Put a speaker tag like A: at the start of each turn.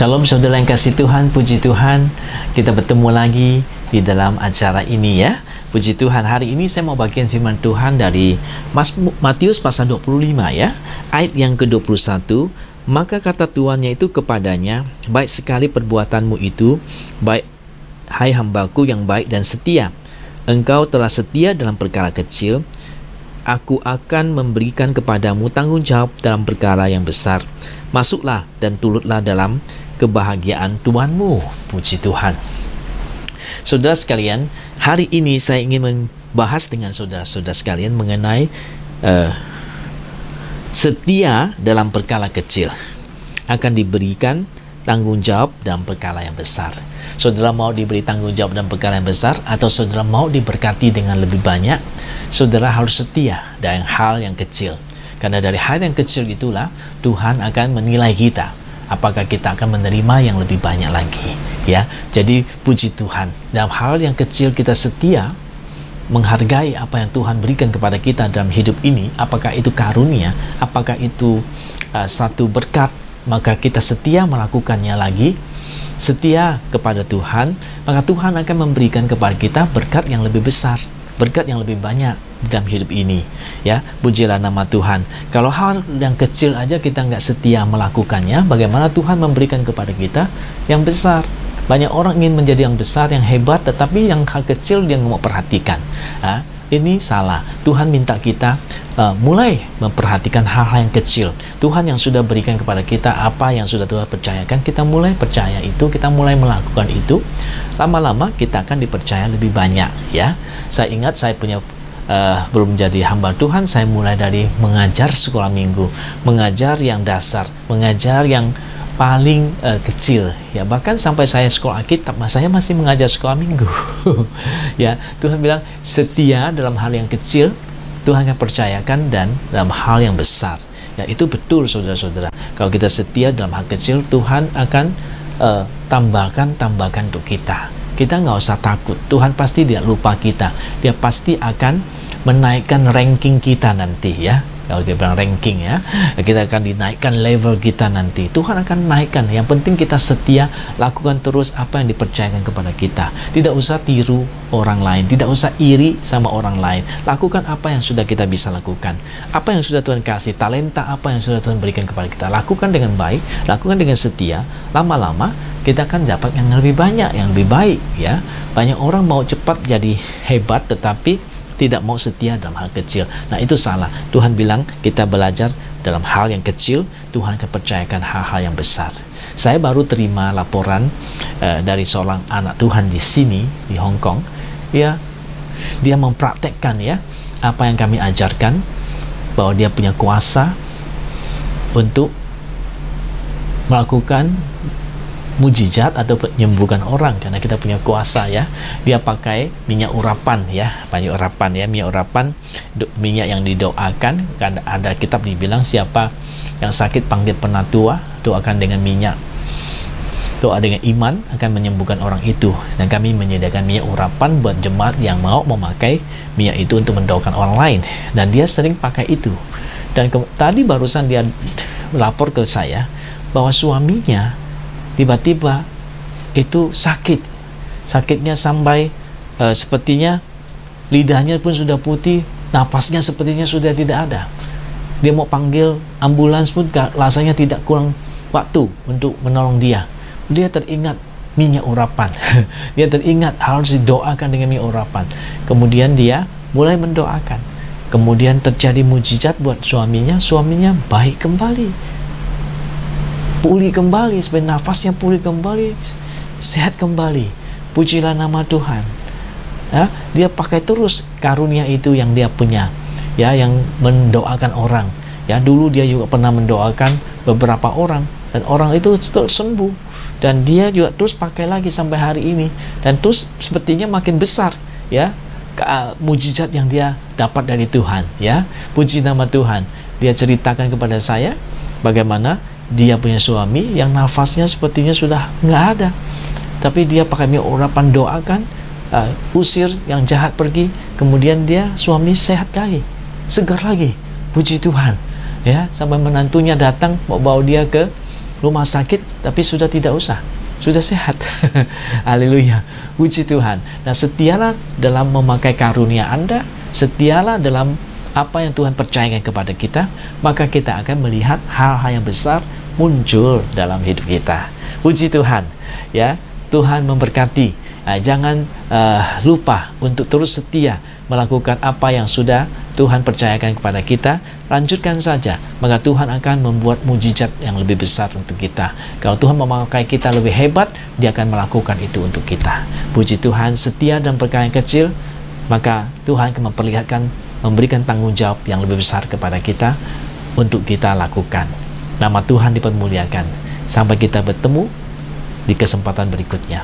A: Shalom saudara yang kasih Tuhan, puji Tuhan, kita bertemu lagi di dalam acara ini ya. Puji Tuhan, hari ini saya mau bagian firman Tuhan dari Matius pasal 25 ya, ayat yang ke-21. Maka kata tuannya itu kepadanya, baik sekali perbuatanmu itu, baik hai hambaku yang baik dan setia. Engkau telah setia dalam perkara kecil, aku akan memberikan kepadamu tanggung jawab dalam perkara yang besar. Masuklah dan turutlah dalam kebahagiaan Tuhanmu. Puji Tuhan. Saudara sekalian, hari ini saya ingin membahas dengan saudara-saudara sekalian mengenai setia dalam perkara kecil akan diberikan tanggung jawab dalam perkara yang besar. Saudara mau diberi tanggung jawab dalam perkara yang besar, atau saudara mau diberkati dengan lebih banyak, saudara harus setia dalam hal yang kecil. Karena dari hal yang kecil itulah Tuhan akan menilai kita, apakah kita akan menerima yang lebih banyak lagi ya. Jadi puji Tuhan, dalam hal yang kecil kita setia menghargai apa yang Tuhan berikan kepada kita dalam hidup ini, apakah itu karunia, apakah itu satu berkat, maka kita setia melakukannya lagi, setia kepada Tuhan, maka Tuhan akan memberikan kepada kita berkat yang lebih besar, berkat yang lebih banyak dalam hidup ini ya. Pujilah nama Tuhan. Kalau hal yang kecil aja kita nggak setia melakukannya, bagaimana Tuhan memberikan kepada kita yang besar? Banyak orang ingin menjadi yang besar, yang hebat, tetapi yang hal kecil dia nggak mau perhatikan. Ini salah. Tuhan minta kita mulai memperhatikan hal-hal yang kecil. Tuhan yang sudah berikan kepada kita apa yang sudah Tuhan percayakan, kita mulai percaya itu, kita mulai melakukan itu. Lama-lama kita akan dipercaya lebih banyak ya. Saya ingat saya punya belum jadi hamba Tuhan, saya mulai dari mengajar sekolah minggu, mengajar yang dasar, mengajar yang paling kecil ya. Bahkan sampai saya sekolah Alkitab, saya masih mengajar sekolah minggu ya. Tuhan bilang setia dalam hal yang kecil, Tuhan akan percayakan, dan dalam hal yang besar ya. Itu betul saudara-saudara. Kalau kita setia dalam hal kecil, Tuhan akan tambahkan untuk kita. Kita nggak usah takut. Tuhan pasti tidak lupa kita. Dia pasti akan menaikkan ranking kita nanti ya. Kalau kita bilang ranking ya, kita akan dinaikkan level kita nanti. Tuhan akan naikkan. Yang penting kita setia, lakukan terus apa yang dipercayakan kepada kita. Tidak usah tiru orang lain, tidak usah iri sama orang lain. Lakukan apa yang sudah kita bisa lakukan. Apa yang sudah Tuhan kasih, talenta apa yang sudah Tuhan berikan kepada kita. Lakukan dengan baik, lakukan dengan setia. Lama-lama kita akan dapat yang lebih banyak, yang lebih baik ya. Banyak orang mau cepat jadi hebat, tetapi tidak mau setia dalam hal kecil. Nah, itu salah. Tuhan bilang kita belajar dalam hal yang kecil, Tuhan akan percayakan hal-hal yang besar. Saya baru terima laporan dari seorang anak Tuhan di sini, di Hong Kong. Dia mempraktekkan ya apa yang kami ajarkan, bahwa dia punya kuasa untuk melakukan mujizat atau menyembuhkan orang, karena kita punya kuasa ya. Dia pakai minyak urapan ya, minyak urapan, minyak yang didoakan. Karena ada kitab dibilang siapa yang sakit panggil penatua, doakan dengan minyak, doa dengan iman akan menyembuhkan orang itu. Dan kami menyediakan minyak urapan buat jemaat yang mau memakai minyak itu untuk mendoakan orang lain, dan dia sering pakai itu. Dan tadi barusan dia lapor ke saya bahwa suaminya tiba-tiba itu sakitnya sampai sepertinya lidahnya pun sudah putih, napasnya sepertinya sudah tidak ada. Dia mau panggil ambulans pun rasanya tidak kurang waktu untuk menolong dia. Dia teringat minyak urapan dia teringat harus didoakan dengan minyak urapan. Kemudian dia mulai mendoakan, kemudian terjadi mujizat buat suaminya baik kembali, pulih kembali, sampai nafasnya pulih kembali, sehat kembali. Pujilah nama Tuhan ya. Dia pakai terus karunia itu yang dia punya ya, yang mendoakan orang ya. Dulu dia juga pernah mendoakan beberapa orang, dan orang itu sembuh, dan dia juga terus pakai lagi sampai hari ini, dan terus sepertinya makin besar ya mujizat yang dia dapat dari Tuhan ya. Puji nama Tuhan. Dia ceritakan kepada saya bagaimana dia punya suami yang nafasnya sepertinya sudah nggak ada, tapi dia pakai minyak urapan, doakan, usir yang jahat pergi, kemudian suami sehat lagi, segar lagi. Puji Tuhan ya. Sampai menantunya datang mau bawa dia ke rumah sakit tapi sudah tidak usah, sudah sehat. Haleluya, puji Tuhan. Nah, setialah dalam memakai karunia Anda, setialah dalam apa yang Tuhan percayakan kepada kita, maka kita akan melihat hal-hal yang besar muncul dalam hidup kita. Puji Tuhan, ya. Tuhan memberkati. Jangan lupa untuk terus setia melakukan apa yang sudah Tuhan percayakan kepada kita. Lanjutkan saja, maka Tuhan akan membuat mujizat yang lebih besar untuk kita. Kalau Tuhan memakai kita lebih hebat, Dia akan melakukan itu untuk kita. Puji Tuhan, setia dan perkara yang kecil, maka Tuhan akan memperlihatkan, memberikan tanggung jawab yang lebih besar kepada kita untuk kita lakukan. Nama Tuhan dipermuliakan. Sampai kita bertemu di kesempatan berikutnya.